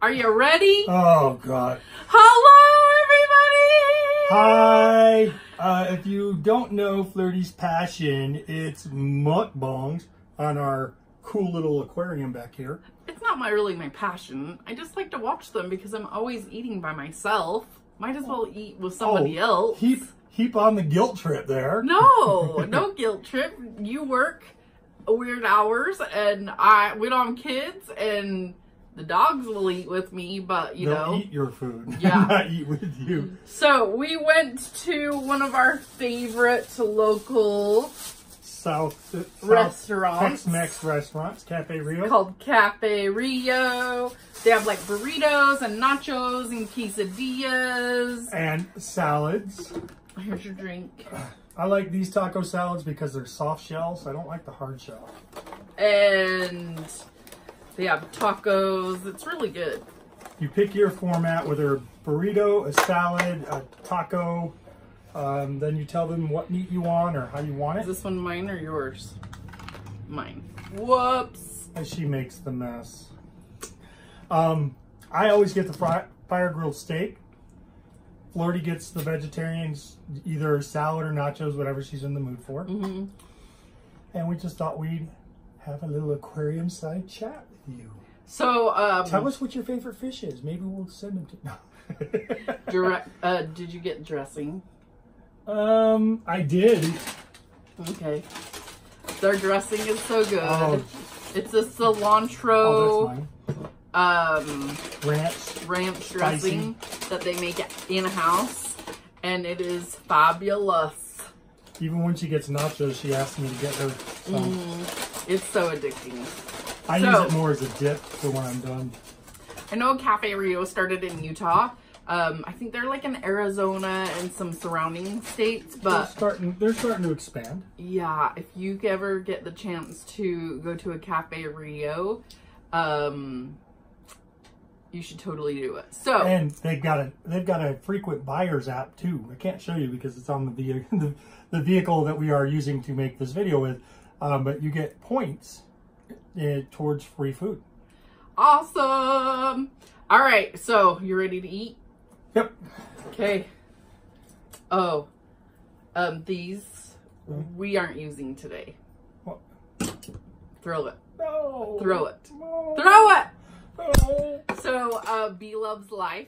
Are you ready? Oh, God. Hello, everybody! Hi! If you don't know Flirty's passion, it's mukbangs on our cool little aquarium back here. It's not really my passion. I just like to watch them because I'm always eating by myself. Might as well eat with somebody else. Heap on the guilt trip there. No, no guilt trip. You work weird hours and we don't have kids and the dogs will eat with me, but They'll eat your food. Yeah. Not eat with you. So we went to one of our favorite local South restaurants. Tex-Mex restaurants, Cafe Rio. Called Cafe Rio. They have like burritos and nachos and quesadillas. And salads. Here's your drink. I like these taco salads because they're soft shells. I don't like the hard shell. And they have tacos. It's really good. You pick your format, whether a burrito, a salad, a taco. Then you tell them what meat you want or how you want it. Is this one mine or yours? Mine. Whoops. And she makes the mess. I always get the fire grilled steak. Flirty gets the vegetarians, either salad or nachos, whatever she's in the mood for. Mm-hmm. And we just thought we'd have a little aquarium side chat with you. So, tell us what your favorite fish is. Maybe we'll send them to. No. Did you get dressing? I did. Okay. Their dressing is so good. Oh. It's a cilantro. Oh, that's mine. Ranch dressing that they make in house, and it is fabulous. Even when she gets nachos, she asks me to get her some. It's so addicting. I use it more as a dip for when I'm done. I know Cafe Rio started in Utah. I think they're like in Arizona and some surrounding states, but they're starting to expand. Yeah, if you ever get the chance to go to a Cafe Rio, you should totally do it. So, and they've got a frequent buyers app too. I can't show you because it's on the vehicle that we are using to make this video with, but you get points towards free food. Awesome! All right, so you ready to eat? Yep. Okay. Oh, these we aren't using today. What? Throw it. No. Throw it. No. Throw it. No. So, Bee Loves Life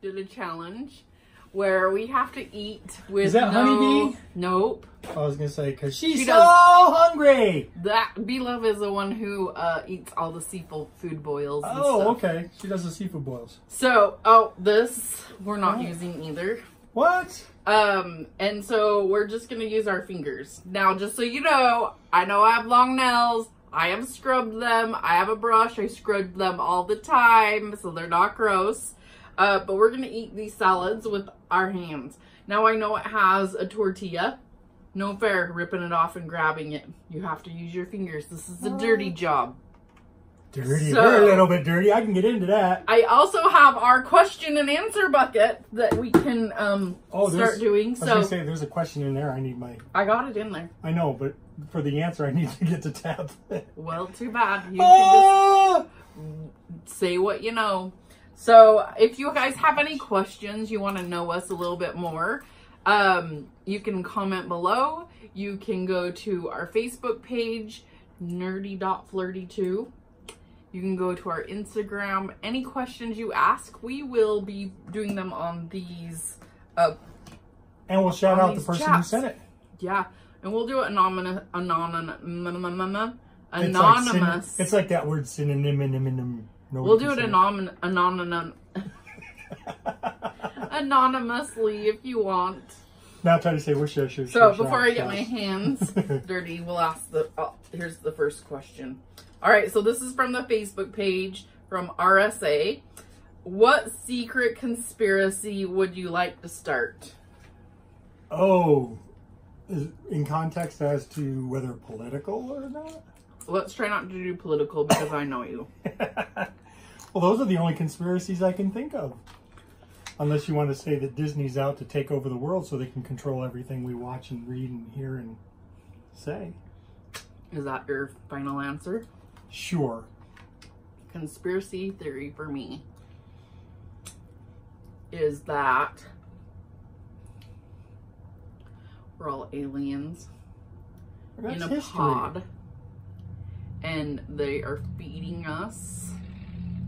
did a challenge where we have to eat with Is that Honeybee? Nope. I was gonna say because she's so does. hungry. That Bee Love is the one who eats all the seafood boils. And Oh, stuff. okay. She does the seafood boils. So, this we're not using either. What? And so we're just gonna use our fingers. Now, just so you know I have long nails. I have scrubbed them. I have a brush. I scrub them all the time, so they're not gross. But we're gonna eat these salads with our hands. Now I know it has a tortilla. No fair ripping it off and grabbing it. You have to use your fingers. This is a dirty job. Dirty. So, You're a little bit dirty. I can get into that. I also have our question and answer bucket that we can start doing. I was gonna say there's a question in there. I need my. I got it in there. I know, but for the answer, I need to get the tab. Well, too bad. You can just say what you know. So, if you guys have any questions, you want to know us a little bit more, you can comment below. You can go to our Facebook page, nerdy.flirty2. You can go to our Instagram. Any questions you ask, we will be doing them on these. And we'll shout out the person who sent it. Yeah, and we'll do it anonymous. It's like that word synonym. We'll do it anonymously if you want. Now try to say wish. So before I get my hands dirty, we'll ask here's the first question. All right, so this is from the Facebook page from RSA. What secret conspiracy would you like to start? Oh, is in context as to whether political or not? Let's try not to do political because I know you. Well, those are the only conspiracies I can think of. Unless you want to say that Disney's out to take over the world so they can control everything we watch and read and hear and say. Is that your final answer? Sure. Conspiracy theory for me is that we're all aliens in a pod, and they are feeding us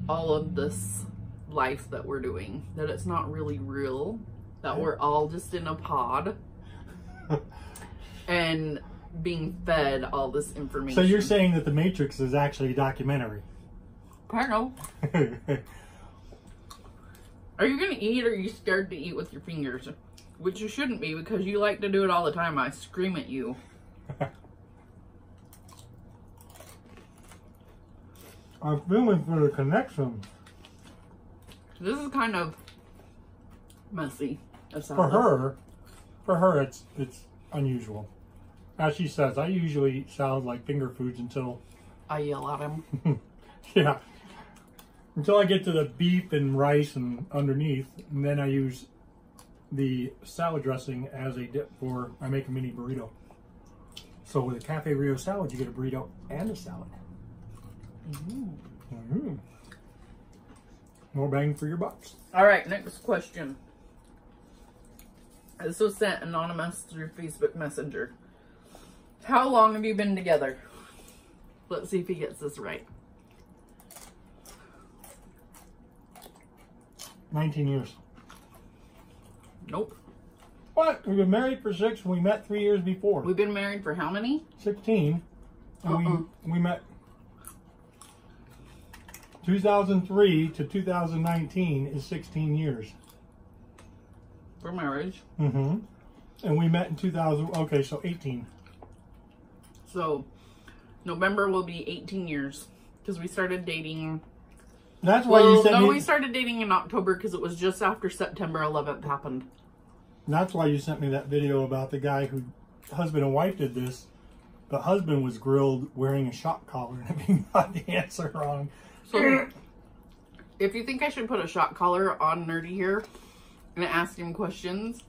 all of this life that we're doing, that it's not really real, that we're all just in a pod and being fed all this information. So you're saying that The Matrix is actually a documentary? I don't know. Are you gonna eat, or are you scared to eat with your fingers? Which you shouldn't be, because you like to do it all the time. I scream at you. I'm feeling for the connection. This is kind of messy. For her, it's unusual. As she says, I usually eat salad like finger foods until I yell at him. yeah, until I get to the beef and rice and underneath, and then I use the salad dressing as a dip for. I make a mini burrito. So with a Cafe Rio salad, you get a burrito and a salad. Mm-hmm. More bang for your bucks. All right, next question. This was sent anonymous through Facebook Messenger. How long have you been together? Let's see if he gets this right. 19 years. Nope. What? We've been married for 6 and we met 3 years before. We've been married for how many? 16. And we met 2003 to 2019 is 16 years. For marriage. Mm-hmm. And we met in 2000. Okay, so 18. So November will be 18 years because we started dating. That's why you said we started dating in October because it was just after September 11th happened. That's why you sent me that video about the guy who, husband and wife did this. The husband was grilled wearing a shock collar and having got the answer wrong. So if you think I should put a shock collar on Nerdy here and ask him questions,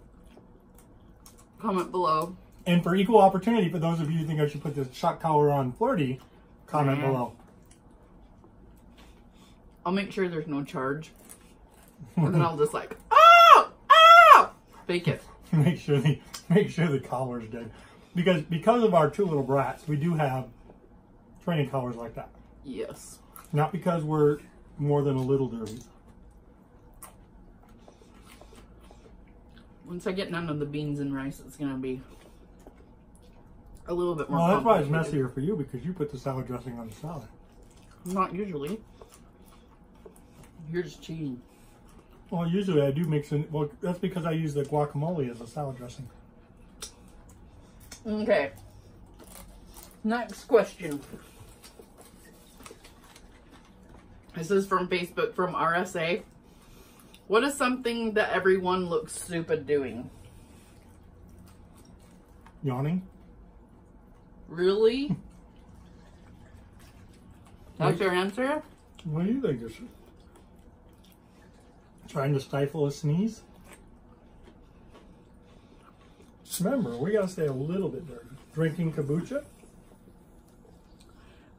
comment below. And for equal opportunity, for those of you who think I should put the shock collar on Flirty, comment below. I'll make sure there's no charge. And then I'll just like, oh, oh, fake it. make sure the collar's dead. Because of our 2 little brats, we do have training collars like that. Yes. Not because we're more than a little dirty. Once I get none of the beans and rice, it's gonna be a little bit more. Well, that's why it's messier for you, because you put the salad dressing on the salad. Not usually. You're just cheating. Well, usually I do mix in. Well, that's because I use the guacamole as a salad dressing. Okay. Next question. This is from Facebook, from RSA. What is something that everyone looks stupid doing? Yawning. Really? That's your answer? What do you think? This is? Trying to stifle a sneeze? Remember, we gotta stay a little bit dirty. Drinking kombucha?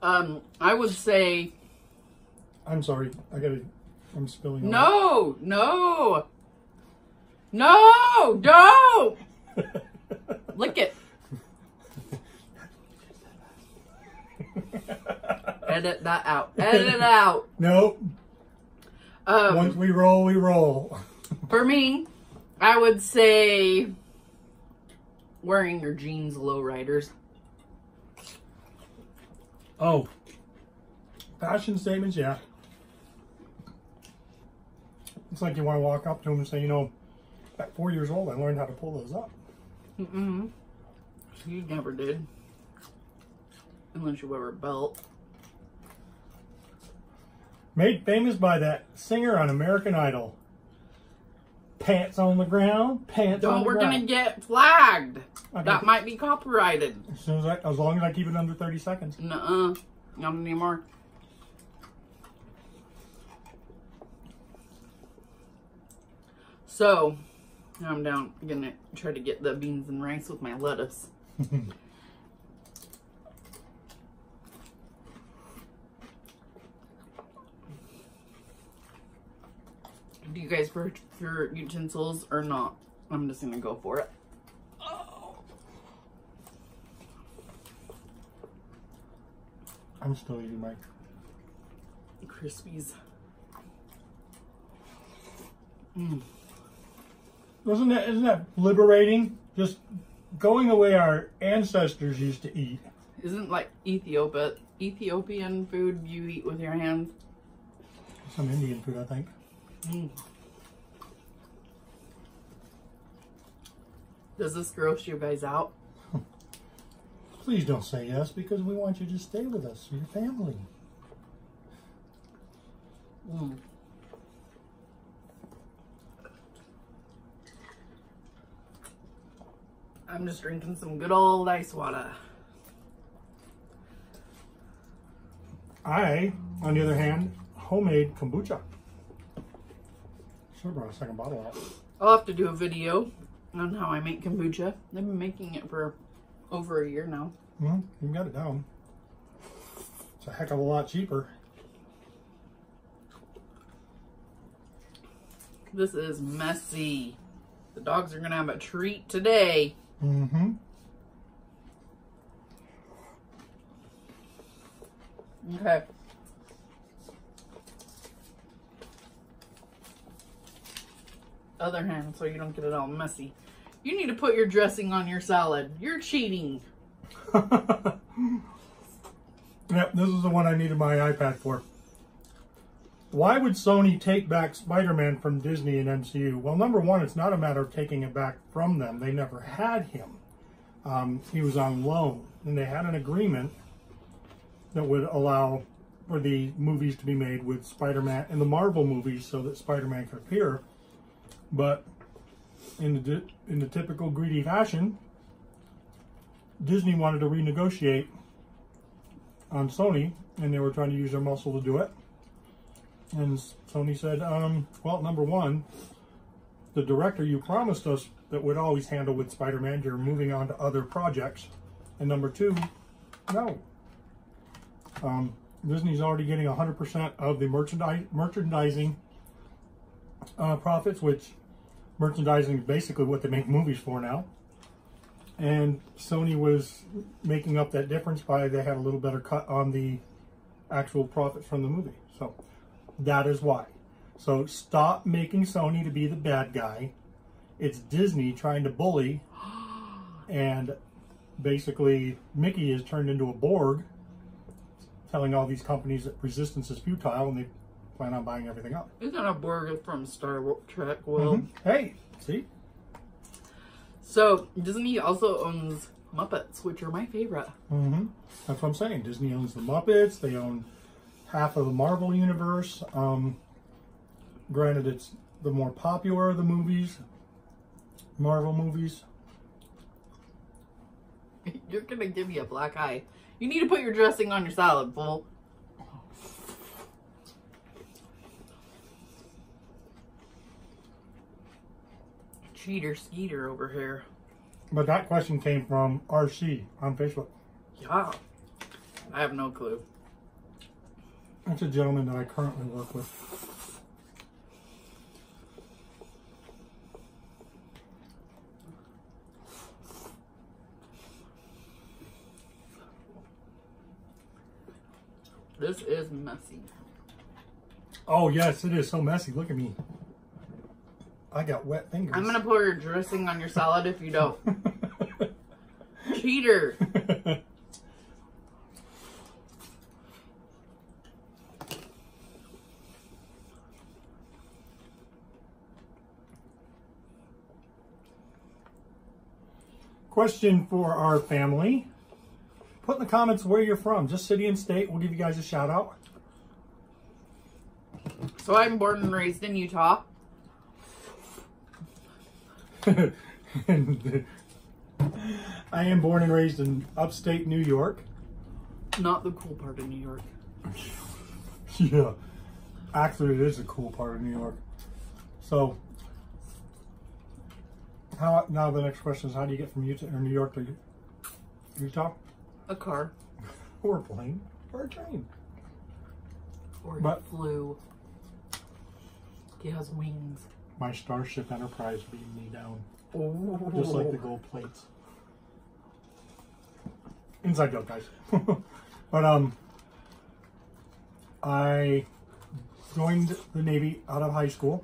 I would say... I'm sorry, I'm spilling. No! No! No! Don't! Lick it. Edit that out. Edit it out. Nope. Once we roll, we roll. For me, I would say wearing your jeans lowriders. Oh. Fashion statements, yeah. It's like you want to walk up to them and say, you know, at 4 years old, I learned how to pull those up. Mm-mm. You never did. Unless you wear a belt. Made famous by that singer on American Idol. Pants on the ground. Pants on the We're ground. gonna get flagged. Okay. That might be copyrighted. As long as I keep it under 30 seconds. Nuh-uh. Not anymore. So, now I'm gonna try to get the beans and rice with my lettuce. Do you guys prefer utensils or not? I'm just gonna go for it. Oh. I'm still eating my Crispies. Isn't that liberating? Just going the way our ancestors used to eat. Isn't like Ethiopian food you eat with your hands? Some Indian food, I think. Does this gross you guys out? Please don't say yes, because we want you to stay with us, your family. I'm just drinking some good old ice water. I, on the other hand, homemade kombucha. Should have brought a second bottle out. I'll have to do a video on how I make kombucha. I've been making it for over a year now. You got it down. It's a heck of a lot cheaper. This is messy. The dogs are gonna have a treat today. Okay. Other hand, so you don't get it all messy. You need to put your dressing on your salad. You're cheating. Yep, this is the one I needed my iPad for. Why would Sony take back Spider-Man from Disney and MCU? Well, number one, it's not a matter of taking it back from them. They never had him. He was on loan, and they had an agreement that would allow for the movies to be made with Spider-Man and the Marvel movies so that Spider-Man could appear. But in the typical greedy fashion, Disney wanted to renegotiate on Sony, and they were trying to use their muscle to do it. And Sony said, well, number one, the director you promised us that would always handle with Spider-Man, you're moving on to other projects. And number two, no. Disney's already getting 100% of the merchandising profits, which merchandising is basically what they make movies for now. And Sony was making up that difference by they had a little better cut on the actual profits from the movie. So that is why. So stop making Sony to be the bad guy. It's Disney trying to bully, and basically Mickey is turned into a Borg, telling all these companies that resistance is futile, and they plan on buying everything up. Isn't a Borg from Star Trek, Will? Hey, see? So, Disney also owns Muppets, which are my favorite. That's what I'm saying. Disney owns the Muppets. They own half of the Marvel universe. Granted, it's the more popular of the movies, Marvel movies. You're gonna give me a black eye. You need to put your dressing on your salad, fool. Cheater Skeeter over here. But that question came from RC on Facebook. Yeah. I have no clue. That's a gentleman that I currently work with. This is messy. Oh, yes, it is so messy. Look at me. I got wet fingers. I'm going to pour your dressing on your salad if you don't. Cheater. Question for our family. Put in the comments where you're from. Just city and state. We'll give you guys a shout out. So I'm born and raised in Utah. And I am born and raised in upstate New York. Not the cool part of New York. Yeah, actually, it is a cool part of New York. So, now the next question is, how do you get from Utah or New York to Utah? A car. Or a plane, or a train. Or he flew. He has wings. My Starship Enterprise beamed me down. Oh. Just like the gold plates. Inside joke, guys. But I joined the Navy out of high school.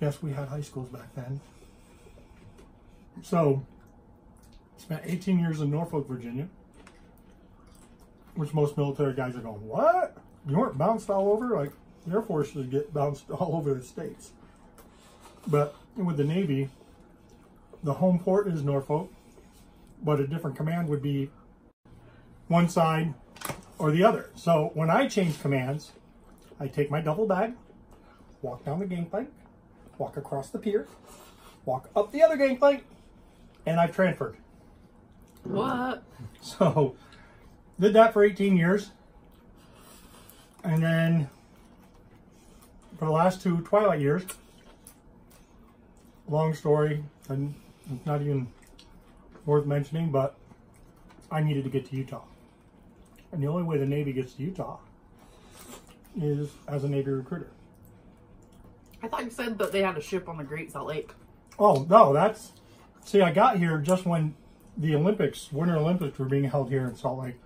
Yes, we had high schools back then. So, spent 18 years in Norfolk, Virginia. Which most military guys are going, what? You weren't bounced all over? Like, the Air Force should get bounced all over the states. But with the Navy, the home port is Norfolk, but a different command would be one side or the other. So when I change commands, I take my duffel bag, walk down the gangplank, walk across the pier, walk up the other gangplank, and I've transferred. What? So, did that for 18 years. And then, for the last 2 twilight years, long story, and it's not even worth mentioning, but I needed to get to Utah. And the only way the Navy gets to Utah is as a Navy recruiter. I thought you said that they had a ship on the Great Salt Lake. Oh, no, that's... See, I got here just when the Olympics, Winter Olympics, were being held here in Salt Lake.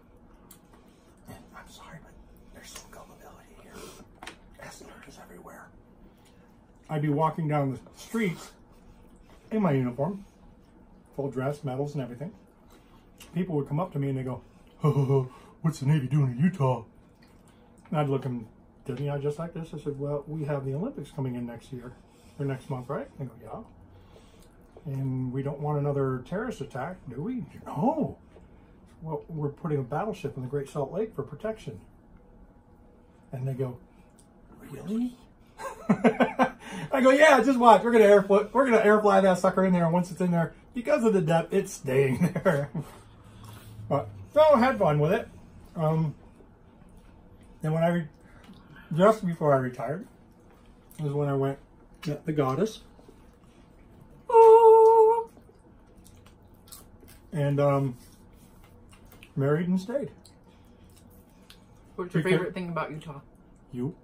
And I'm sorry, but there's some gullibility here. S-nerds everywhere. I'd be walking down the streets in my uniform, full dress, medals, and everything. People would come up to me and they go, oh, what's the Navy doing in Utah? And I'd look and didn't I just like this? I said, well, we have the Olympics coming in next year, or next month, right? They go, yeah. And we don't want another terrorist attack, do we? No. Well, we're putting a battleship in the Great Salt Lake for protection. And they go, really? I go, yeah, just watch. We're gonna airfly that sucker in there, and once it's in there, because of the depth, it's staying there. But so I had fun with it. Then when just before I retired, was when I went met the goddess. Oh. And married and stayed. What's your favorite thing about Utah? You.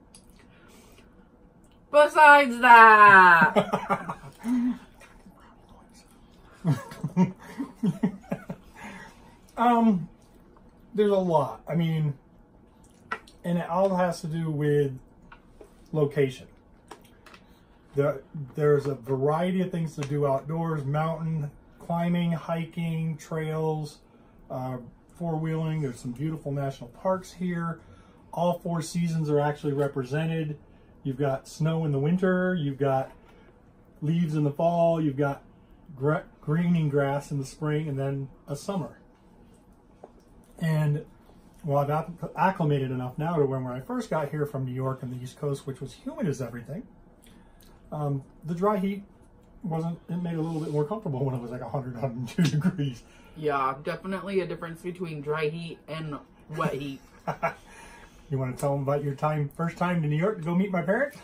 Besides that. There's a lot. I mean, and it all has to do with location. There's a variety of things to do outdoors: mountain climbing, hiking, trails, four-wheeling. There's some beautiful national parks here. All 4 seasons are actually represented. You've got snow in the winter, you've got leaves in the fall, you've got greening grass in the spring, and then a summer. And well, I've acclimated enough now to when I first got here from New York and the East Coast, which was humid as everything, the dry heat it made it a little bit more comfortable when it was like 100, 102 degrees. Yeah, definitely a difference between dry heat and wet heat. You want to tell them about your first time to New York to go meet my parents?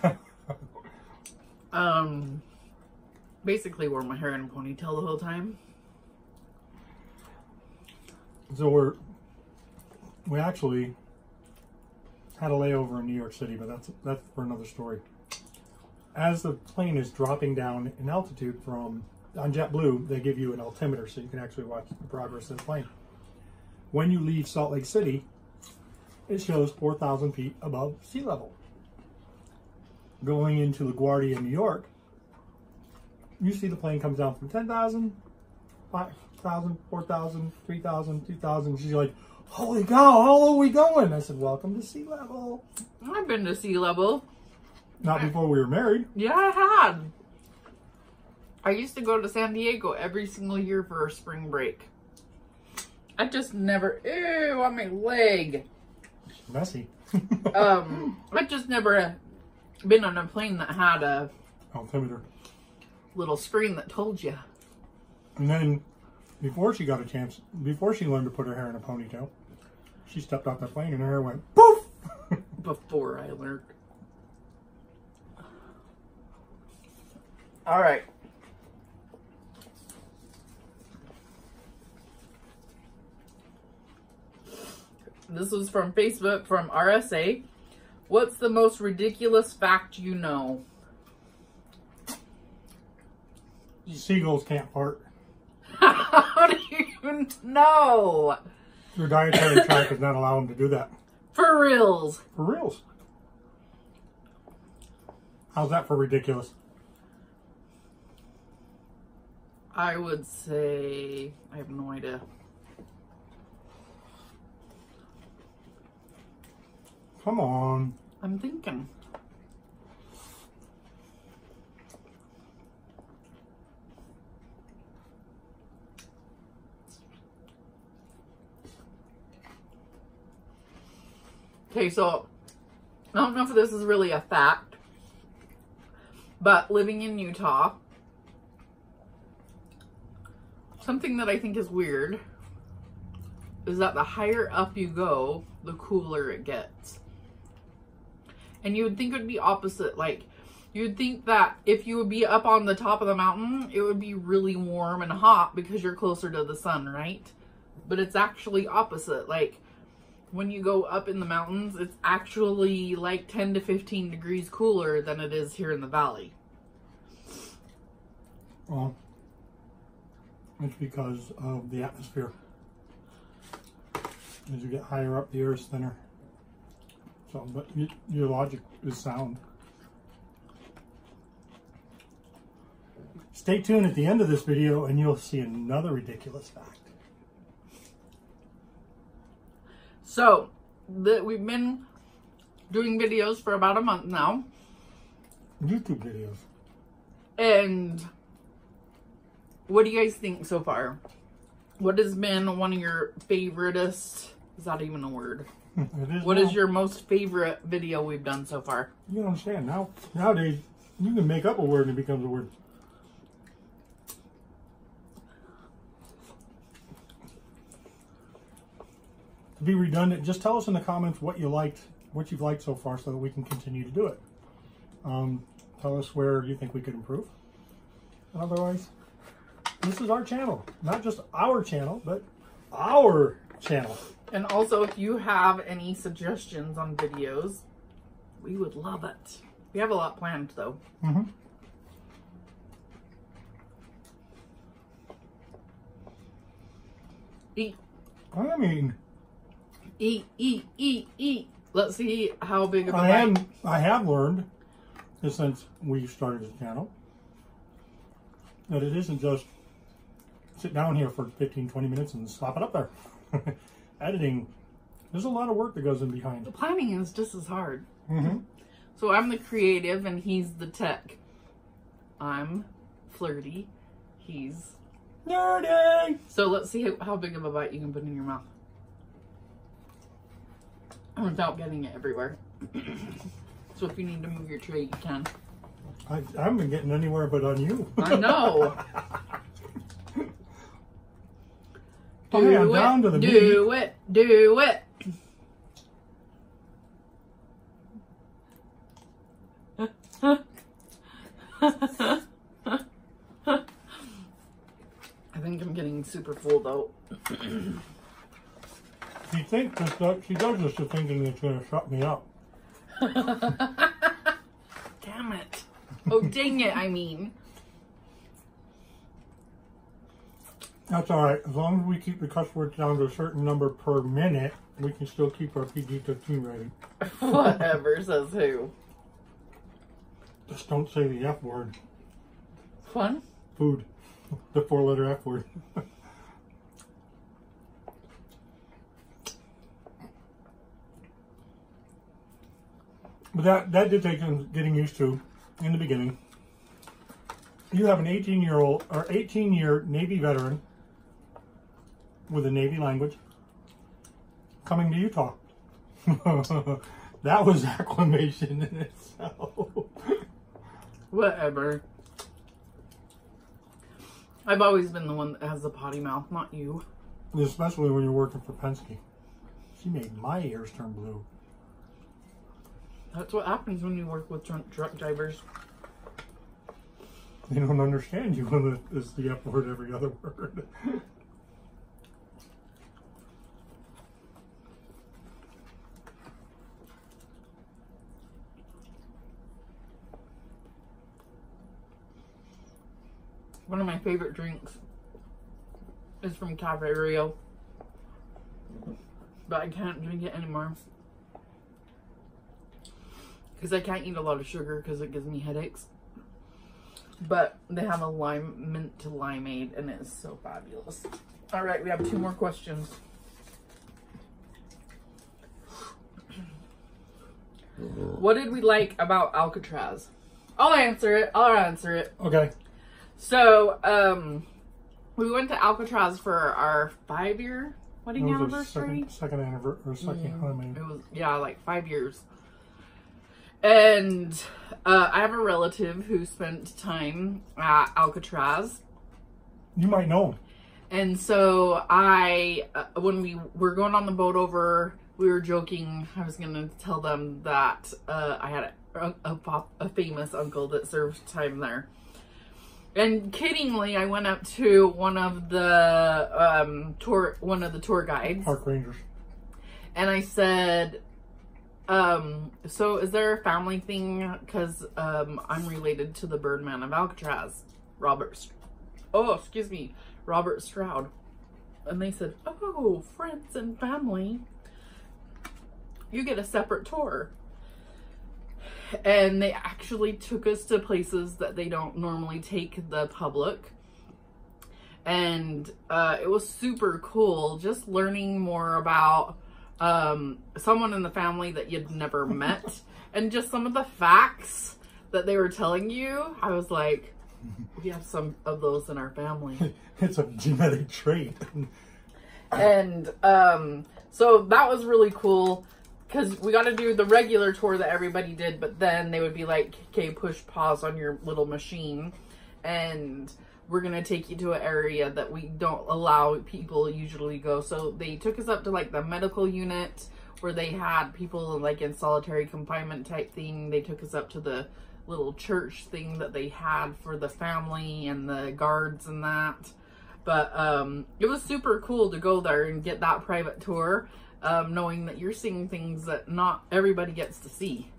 Basically wore my hair in a ponytail the whole time. So we actually had a layover in New York City, but that's for another story. As the plane is dropping down in altitude on JetBlue, they give you an altimeter so you can actually watch the progress of the plane. When you leave Salt Lake City, it shows 4,000 feet above sea level. Going into LaGuardia, New York, you see the plane comes down from 10,000, 5,000, 4,000, 3,000, 2,000. She's like, holy cow, how low are we going? I said, welcome to sea level. I've been to sea level. Not before we were married. Yeah, I had. I used to go to San Diego every single year for a spring break. I just never, ew, on my leg. Messy. I just never been on a plane that had a altimeter. little screen that told you. And then, before she got a chance, before she learned to put her hair in a ponytail, she stepped off the plane and her hair went poof! Before I learned. All right. This was from Facebook, from RSA. What's the most ridiculous fact you know? Seagulls can't fart. How do you know? Their dietary tract does not allow them to do that. For reals. For reals. How's that for ridiculous? I would say, I have no idea. Come on. I'm thinking. Okay, so I don't know if this is really a fact, but living in Utah, something that I think is weird is that the higher up you go, the cooler it gets. And you would think it would be opposite. Like, you'd think that if you would be up on the top of the mountain, it would be really warm and hot because you're closer to the sun, right? But it's actually opposite. Like, when you go up in the mountains, it's actually like 10 to 15 degrees cooler than it is here in the valley. Well, it's because of the atmosphere. As you get higher up, the air is thinner. So, but your logic is sound. Stay tuned at the end of this video and you'll see another ridiculous fact. So, we've been doing videos for about a month now. YouTube videos. And what do you guys think so far? What has been one of your favoriteest? Is that even a word? It is. What now. is your most favorite video we've done so far? You don't understand. Nowadays, you can make up a word and it becomes a word. To be redundant, just tell us in the comments what you liked, what you've liked so far so that we can continue to do it. Tell us where you think we could improve. And otherwise, this is our channel. Not just our channel, but our channel. And also, if you have any suggestions on videos, we would love it. We have a lot planned, though. Mm-hmm. Eat. I mean... Eat, eat, eat, eat. Let's see how big of a bite. I have learned, since we started this channel, that it isn't just sit down here for 15, 20 minutes and slap it up there. Editing, there's a lot of work that goes in behind. The planning is just as hard. Mm-hmm. So I'm the creative and he's the tech. I'm flirty. He's nerdy. So let's see how big of a bite you can put in your mouth without getting it everywhere. So if you need to move your tray, you can. I haven't been getting anywhere but on you. I know. Okay, I'm down to the meat. Do it. Do it. I think I'm getting super full though. She does this to thinking it's going to shut me up. Damn it. Oh, dang it, I mean. That's alright. As long as we keep the cuss words down to a certain number per minute, we can still keep our PG-13 rating. Whatever, says who? Just don't say the F word. Fun? Food. The 4-letter F word. But that did take some getting used to in the beginning. You have an 18-year Navy veteran with a Navy language coming to Utah. That was acclamation in itself. Whatever. I've always been the one that has the potty mouth, not you. Especially when you're working for Penske. She made my ears turn blue. That's what happens when you work with drunk truck drivers. They don't understand you when it's the F word every other word. One of my favorite drinks is from Cafe Rio, but I can't drink it anymore because I can't eat a lot of sugar because it gives me headaches. But they have a mint to limeade and it's so fabulous. All right, we have 2 more questions. What did we like about Alcatraz? I'll answer it. Okay. So, we went to Alcatraz for our 5-year wedding It was anniversary. Second anniversary, or second honeymoon. It was, yeah, like 5 years. And I have a relative who spent time at Alcatraz. You might know him. And so when we were going on the boat over, we were joking. I was going to tell them that I had a famous uncle that served time there. And kiddingly, I went up to one of the tour guides, Park rangers, and I said, "So is there a family thing? Because I'm related to the Birdman of Alcatraz, Robert Stroud." And they said, "Oh, friends and family, you get a separate tour." And they actually took us to places that they don't normally take the public. And it was super cool just learning more about someone in the family that you'd never met. And just some of the facts that they were telling you. I was like, we have some of those in our family. It's a genetic trait. And so that was really cool. Because we got to do the regular tour that everybody did, but then they would be like, okay, push pause on your little machine, and we're going to take you to an area that we don't allow people usually go. So they took us up to like the medical unit where they had people like in solitary confinement type thing. They took us up to the little church thing that they had for the family and the guards and that. But it was super cool to go there and get that private tour. Knowing that you're seeing things that not everybody gets to see.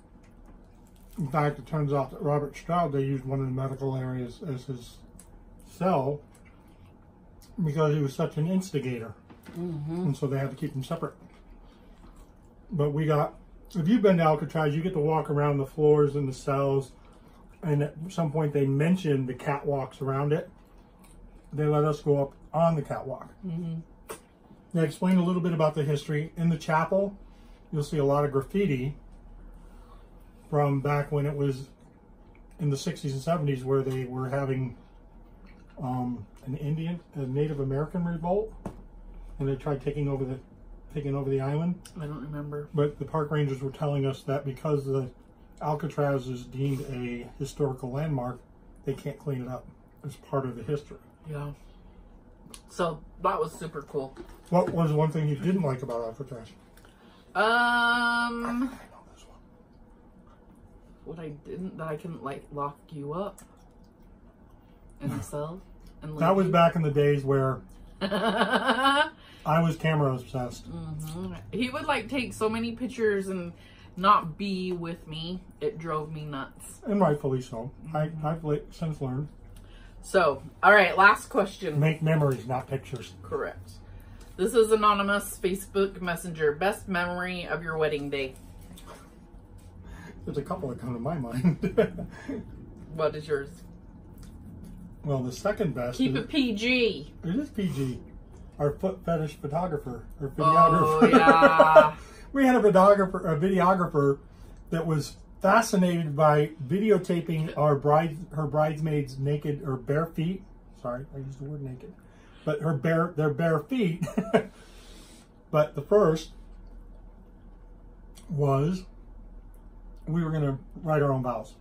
In fact, it turns out that Robert Stroud, they used one of the medical areas as his cell because he was such an instigator. And so they had to keep him separate. But if you've been to Alcatraz, you get to walk around the floors and the cells. And at some point they mentioned the catwalks around it. They let us go up on the catwalk. They explain a little bit about the history. In the chapel, you'll see a lot of graffiti from back when it was in the 60s and 70s where they were having a Native American revolt, and they tried taking over the island. I don't remember. But the park rangers were telling us that because the Alcatraz is deemed a historical landmark, they can't clean it up. It's part of the history. Yeah. So that was super cool. What was one thing you didn't like about Alcatraz? I know this one. What I couldn't like lock you up in a cell. And That was back in the days where I was camera obsessed. He would like take so many pictures and not be with me. It drove me nuts. And rightfully so. I've since learned. So, all right, last question. Make memories, not pictures. Correct. This is anonymous Facebook Messenger. Best memory of your wedding day? There's a couple that come to my mind. What is yours? Well, the second best. Keep it PG. It is PG. Our foot fetish photographer or videographer. Oh, yeah. We had a videographer that was fascinated by videotaping her bridesmaids naked or bare feet. Sorry, I used the word naked. But their bare feet. But the first was we were going to write our own vows.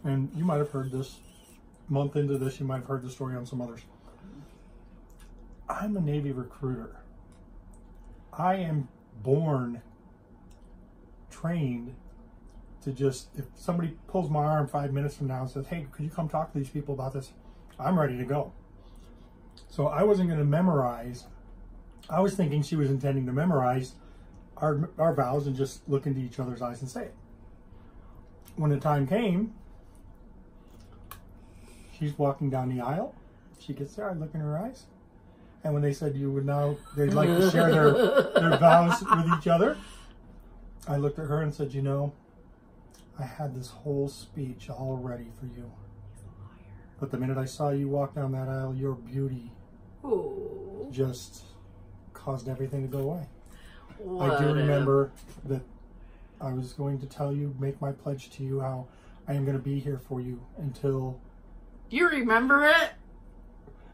And you might have heard this month into this, you might have heard the story on some others. I'm a Navy recruiter. I am born trained to just, if somebody pulls my arm 5 minutes from now and says, hey, could you come talk to these people about this? I'm ready to go. So I wasn't going to memorize. I was thinking she was intending to memorize our vows and just look into each other's eyes and say it. When the time came, she's walking down the aisle. She gets there, I look in her eyes. And when they said they'd like to share their vows with each other, I looked at her and said, you know, I had this whole speech all ready for you. But the minute I saw you walk down that aisle, your beauty just caused everything to go away. I do remember that I was going to tell you, make my pledge to you, how I am going to be here for you until... Do you remember it?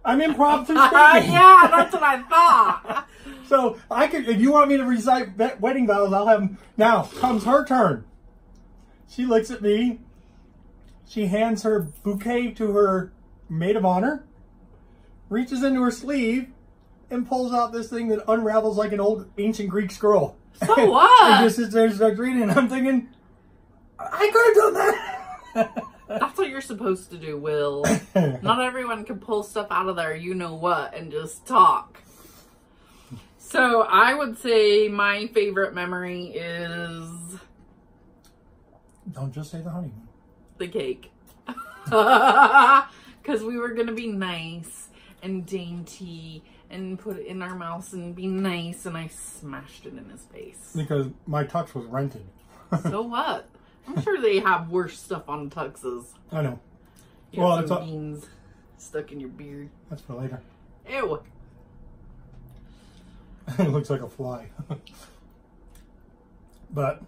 I'm impromptu speaking. Yeah, that's what I thought. So I could, if you want me to recite wedding vows, I'll have them. Now comes her turn. She looks at me. She hands her bouquet to her maid of honor, reaches into her sleeve, and pulls out this thing that unravels like an old ancient Greek scroll. So what? And just sits there and starts reading, and I'm thinking, I could have done that. That's what you're supposed to do, Will. Not everyone can pull stuff out of there, you know what, and just talk. So I would say my favorite memory is... Don't just say the honeymoon. The cake. Because we were going to be nice and dainty and put it in our mouths and be nice, and I smashed it in his face. Because my tux was rented. So what? I'm sure they have worse stuff on tuxes. I know. You have some beans stuck in your beard. That's for later. Ew. It looks like a fly. But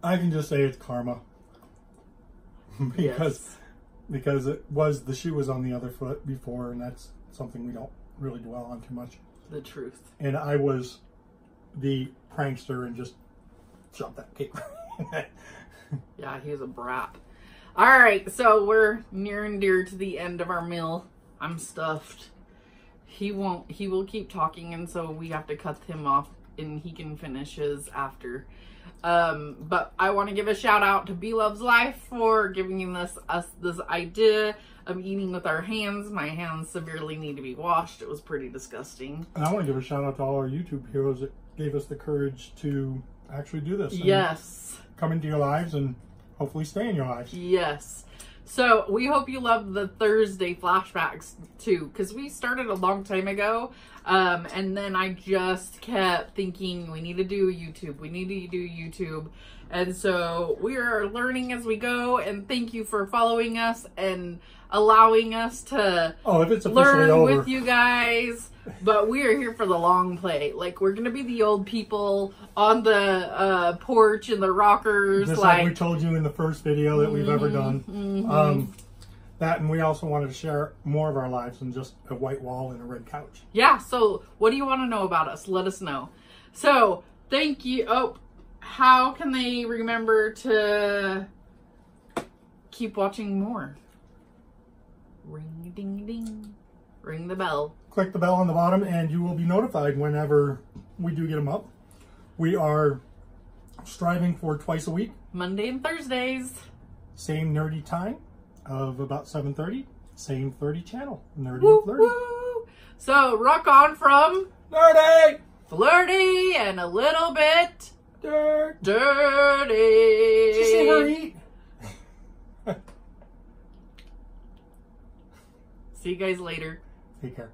I can just say it's karma. Because it was, the shoe was on the other foot before, and that's something we don't really dwell on too much. The truth. And I was the prankster and just shot that cake. Yeah, he was a brat. All right, so we're near and dear to the end of our meal. I'm stuffed. He will keep talking, and so we have to cut him off, and he can finish his after. But I want to give a shout out to Bee Loves Life for giving us this idea of eating with our hands. My hands severely need to be washed. It was pretty disgusting. And I want to give a shout out to all our YouTube heroes that gave us the courage to actually do this. Yes. Come into your lives and hopefully stay in your lives. Yes. So we hope you love the Thursday flashbacks too, because we started a long time ago. And then I just kept thinking we need to do YouTube. We need to do YouTube. And so we are learning as we go. And thank you for following us and allowing us to learn with you guys. But we are here for the long play. Like, we're going to be the old people on the porch in the rockers. Just like we told you in the first video that we've ever done. That, and we also wanted to share more of our lives than just a white wall and a red couch. Yeah, so what do you want to know about us? Let us know. So, thank you. Oh, how can they remember to keep watching more? Ring, ding, ding. Ring the bell. Click the bell on the bottom and you will be notified whenever we do get them up. We are striving for twice a week. Monday and Thursdays. Same nerdy time of about 7:30. Same Flirty channel. Nerdy Woo, and Flirty. woo. So, rock on from Nerdy! Flirty and a little bit Dirt! dirty. Did you see her eat? See you guys later. Take care.